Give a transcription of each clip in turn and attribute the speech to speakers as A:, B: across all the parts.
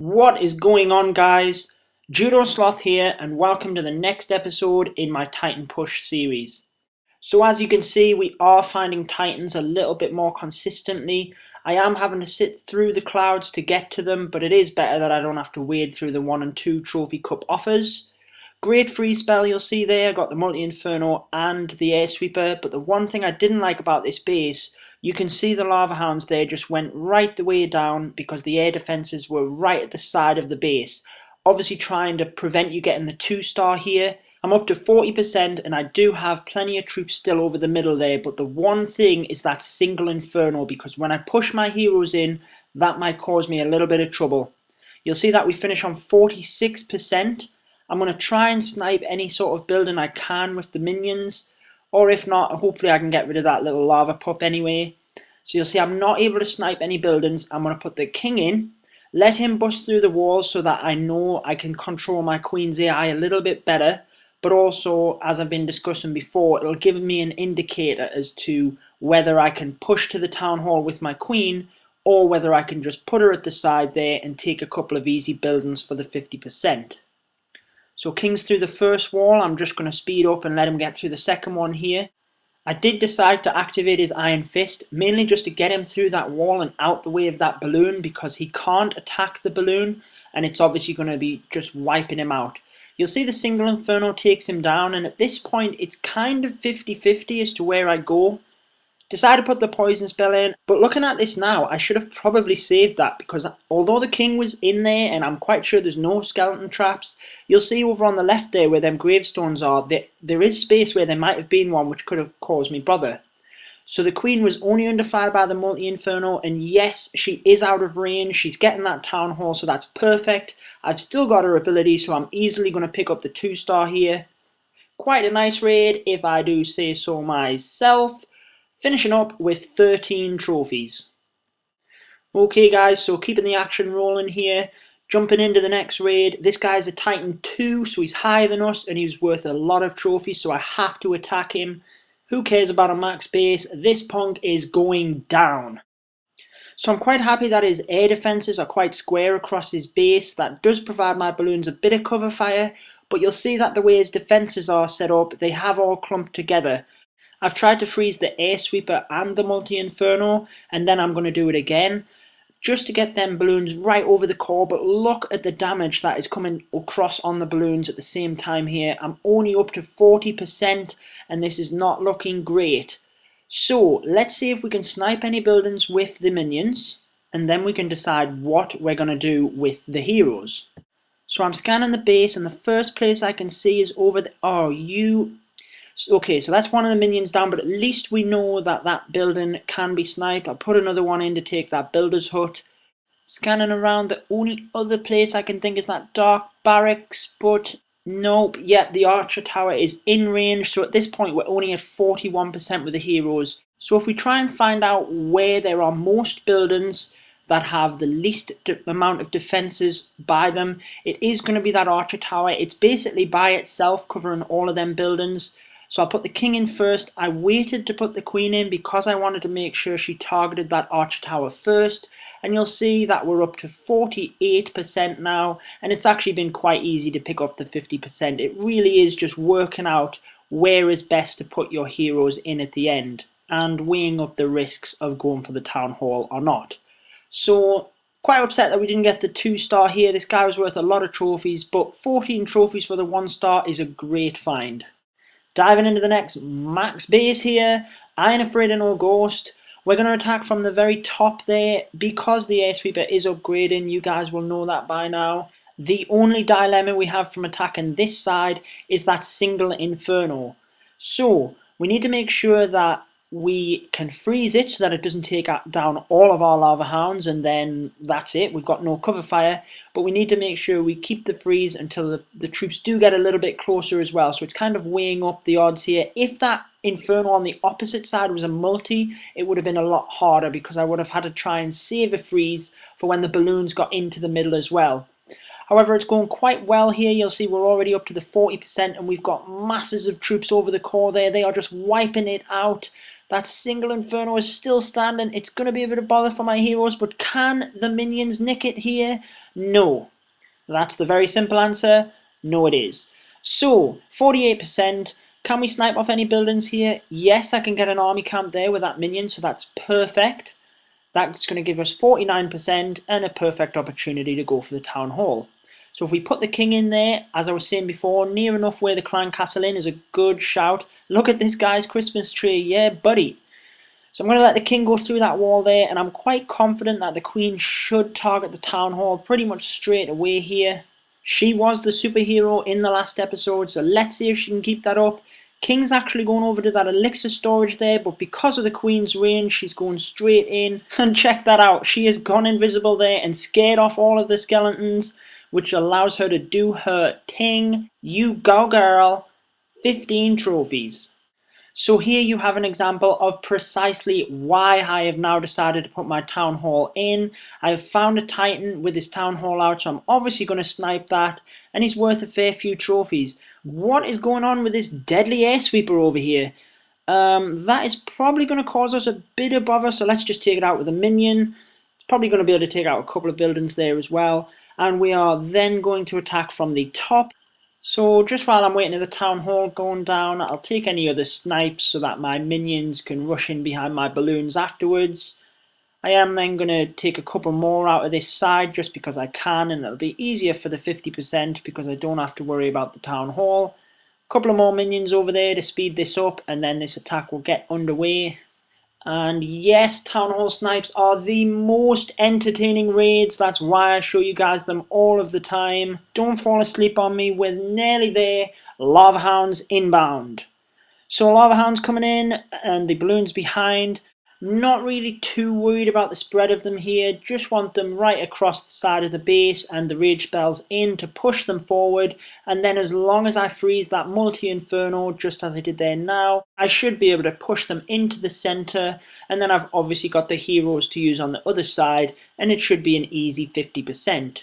A: What is going on, guys? Judo Sloth here, and welcome to the next episode in my Titan Push series. So as you can see, we are finding Titans a little bit more consistently. I am having to sit through the clouds to get to them, but it is better that I don't have to wade through the 1 and 2 Trophy Cup offers. Great free spell you'll see there, got the Multi-Inferno and the Air Sweeper, but the one thing I didn't like about this base, you can see the Lava Hounds there just went right the way down because the air defences were right at the side of the base. Obviously trying to prevent you getting the 2-star here. I'm up to 40% and I do have plenty of troops still over the middle there, but the one thing is that single Inferno, because when I push my heroes in, that might cause me a little bit of trouble. You'll see that we finish on 46%. I'm going to try and snipe any sort of building I can with the minions, or if not, hopefully I can get rid of that little lava pup anyway. So you'll see I'm not able to snipe any buildings. I'm going to put the king in, let him bust through the walls so that I know I can control my queen's AI a little bit better, but also, as I've been discussing before, it'll give me an indicator as to whether I can push to the town hall with my queen, or whether I can just put her at the side there and take a couple of easy buildings for the 50%. So king's through the first wall. I'm just going to speed up and let him get through the second one here. I did decide to activate his Iron Fist, mainly just to get him through that wall and out the way of that balloon, because he can't attack the balloon and it's obviously going to be just wiping him out. You'll see the single Inferno takes him down, and at this point it's kind of 50-50 as to where I go. Decided to put the poison spell in, but looking at this now, I should have probably saved that, because although the king was in there and I'm quite sure there's no skeleton traps, you'll see over on the left there where them gravestones are, there is space where there might have been one which could have caused me bother. So the queen was only under fire by the Multi-Inferno, and yes, she is out of range, she's getting that town hall, so that's perfect. I've still got her ability, so I'm easily going to pick up the 2-star here. Quite a nice raid, if I do say so myself. Finishing up with 13 trophies. Okay guys, so keeping the action rolling here, jumping into the next raid. This guy's a Titan 2, so he's higher than us and he's worth a lot of trophies, so I have to attack him. Who cares about a max base? This punk is going down. So I'm quite happy that his air defences are quite square across his base. That does provide my balloons a bit of cover fire, but you'll see that the way his defences are set up, they have all clumped together. I've tried to freeze the Air Sweeper and the Multi-Inferno, and then I'm going to do it again, just to get them balloons right over the core, but look at the damage that is coming across on the balloons at the same time here. I'm only up to 40%, and this is not looking great. So, let's see if we can snipe any buildings with the minions, and then we can decide what we're going to do with the heroes. So I'm scanning the base, and the first place I can see is over the... Okay, so that's one of the minions down, but at least we know that that building can be sniped. I'll put another one in to take that builder's hut. Scanning around, the only other place I can think is that dark barracks, but nope. Yep, the archer tower is in range, so at this point we're only at 41% with the heroes. So if we try and find out where there are most buildings that have the least amount of defences by them, it is going to be that archer tower. It's basically by itself covering all of them buildings. So I'll put the king in first. I waited to put the queen in because I wanted to make sure she targeted that archer tower first. And you'll see that we're up to 48% now. And it's actually been quite easy to pick up the 50%. It really is just working out where is best to put your heroes in at the end, and weighing up the risks of going for the town hall or not. So quite upset that we didn't get the 2-star here. This guy was worth a lot of trophies, but 14 trophies for the 1-star is a great find. Diving into the next max base here, I ain't afraid of no ghost. We're going to attack from the very top there. Because the Air Sweeper is upgrading, you guys will know that by now. The only dilemma we have from attacking this side is that single Inferno. So, we need to make sure that we can freeze it so that it doesn't take down all of our Lava Hounds, and then that's it, we've got no cover fire. But we need to make sure we keep the freeze until the troops do get a little bit closer as well, so it's kind of weighing up the odds here. If that Inferno on the opposite side was a multi, it would have been a lot harder because I would have had to try and save a freeze for when the balloons got into the middle as well. However, it's going quite well here. You'll see we're already up to the 40% and we've got masses of troops over the core there. They are just wiping it out. That single Inferno is still standing. It's going to be a bit of bother for my heroes, but can the minions nick it here? No. That's the very simple answer. No, it is. So, 48%. Can we snipe off any buildings here? Yes, I can get an army camp there with that minion, so that's perfect. That's going to give us 49% and a perfect opportunity to go for the town hall. So if we put the king in there, as I was saying before, near enough where the clan castle in is a good shout. Look at this guy's Christmas tree, yeah buddy. So I'm going to let the king go through that wall there, and I'm quite confident that the queen should target the town hall pretty much straight away here. She was the superhero in the last episode, so let's see if she can keep that up. King's actually going over to that elixir storage there, but because of the queen's range, she's going straight in. And check that out, she has gone invisible there and scared off all of the skeletons, which allows her to do her thing. You go girl. 15 trophies. So here you have an example of precisely why I have now decided to put my town hall in. I have found a titan with his town hall out, so I'm obviously going to snipe that, and he's worth a fair few trophies. What is going on with this deadly air sweeper over here? That is probably going to cause us a bit of bother, so let's just take it out with a minion. It's probably going to be able to take out a couple of buildings there as well, and we are then going to attack from the top. So just while I'm waiting for the town hall going down, I'll take any other snipes so that my minions can rush in behind my balloons afterwards. I am then going to take a couple more out of this side just because I can, and it'll be easier for the 50% because I don't have to worry about the town hall. A couple of more minions over there to speed this up, and then this attack will get underway. And yes, Town Hall Snipes are the most entertaining raids. That's why I show you guys them all of the time. Don't fall asleep on me, we're nearly there. Lava Hounds inbound. So Lava Hounds coming in and the balloons behind. Not really too worried about the spread of them here. Just want them right across the side of the base and the rage spells in to push them forward. And then as long as I freeze that multi-inferno, just as I did there now, I should be able to push them into the center. And then I've obviously got the heroes to use on the other side, and it should be an easy 50%.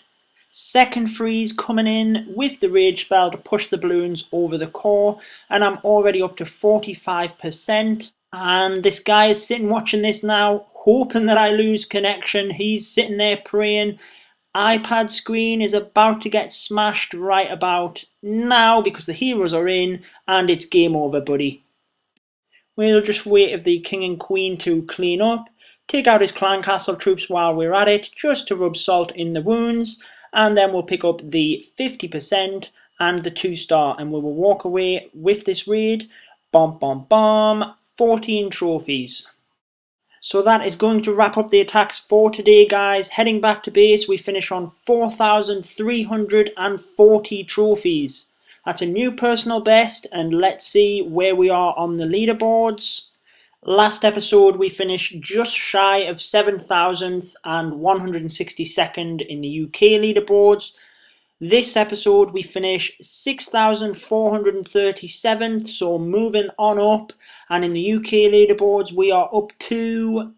A: Second freeze coming in with the rage spell to push the balloons over the core, and I'm already up to 45%. And this guy is sitting watching this now, hoping that I lose connection. He's sitting there praying. iPad screen is about to get smashed right about now because the heroes are in and it's game over, buddy. We'll just wait for the king and queen to clean up, take out his clan castle troops while we're at it, just to rub salt in the wounds, and then we'll pick up the 50% and the 2-star, and we will walk away with this raid. Bomb, bomb, bomb. 14 trophies. So that is going to wrap up the attacks for today, guys. Heading back to base, we finish on 4,340 trophies. That's a new personal best, and let's see where we are on the leaderboards. Last episode we finished just shy of 7,000th and 162nd in the UK leaderboards. This episode we finish 6,437th, so moving on up, and in the UK leaderboards we are up to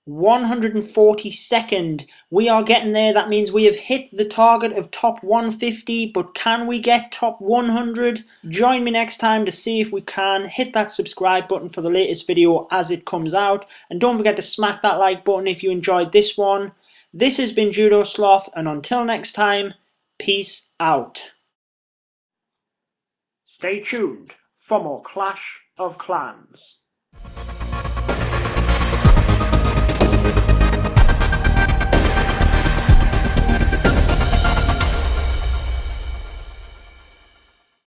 A: 142nd. We are getting there. That means we have hit the target of top 150, but can we get top 100? Join me next time to see if we can. Hit that subscribe button for the latest video as it comes out, and don't forget to smack that like button if you enjoyed this one. This has been Judo Sloth, and until next time, peace out. Stay tuned for more Clash of Clans.